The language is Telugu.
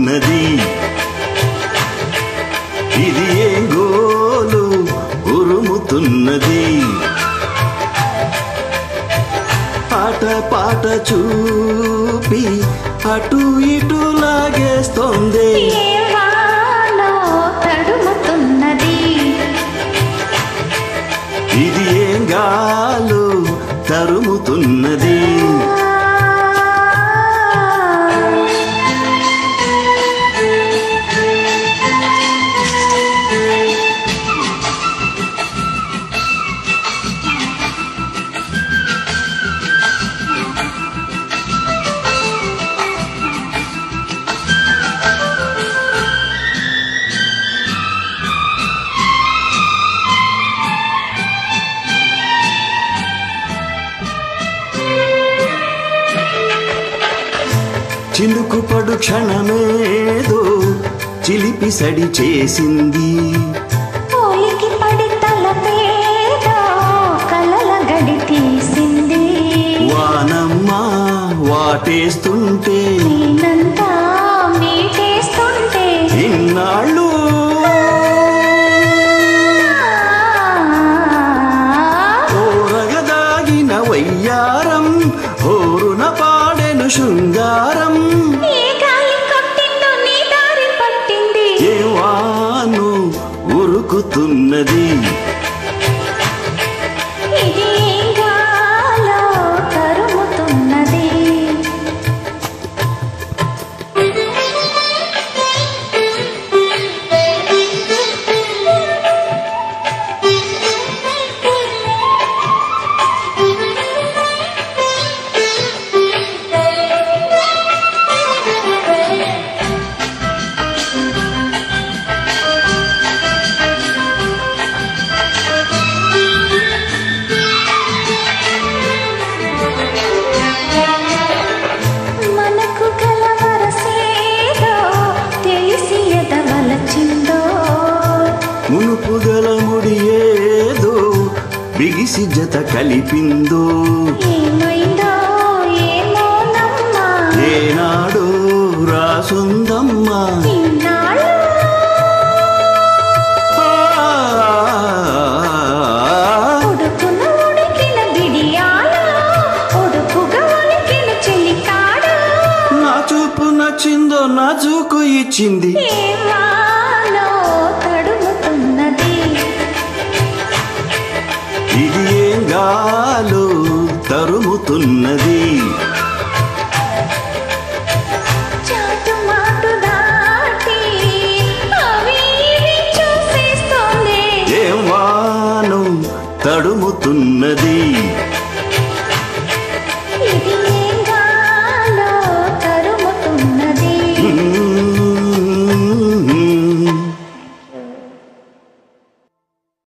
తరుముతున్నది ఇది ఏం గోలు ఉరుముతున్నది పాట పాట చూపి అటు ఇటు లాగేస్తోంది ఇది ఏం గాలు తరుముతున్నది చినుకు పడు క్షణమేదో చిలిపి సడి చేసింది పోలికి పడి తలపేదో కలల గడి తీసింది వానమ్మ వాటేస్తుంటే నేనంతా మీటేస్తుంటే ఇన్నాళ్ళు ఓరగదాగిన వయ్యారం హోరున పాడెను శృంగారం ఏవాను ఉరుకుతున్నది ఇది గాలో తరుముతున్నది మునుపు గల ముడి ఏదో బిగిసి జత కలిపిందో ఏనాడో రాసుందమ్మా నా చూపు నచ్చిందో నా చూకు ఇచ్చింది ఇది ఏం గాలు తరుముతున్నది ఏం వాను తడుముతున్నది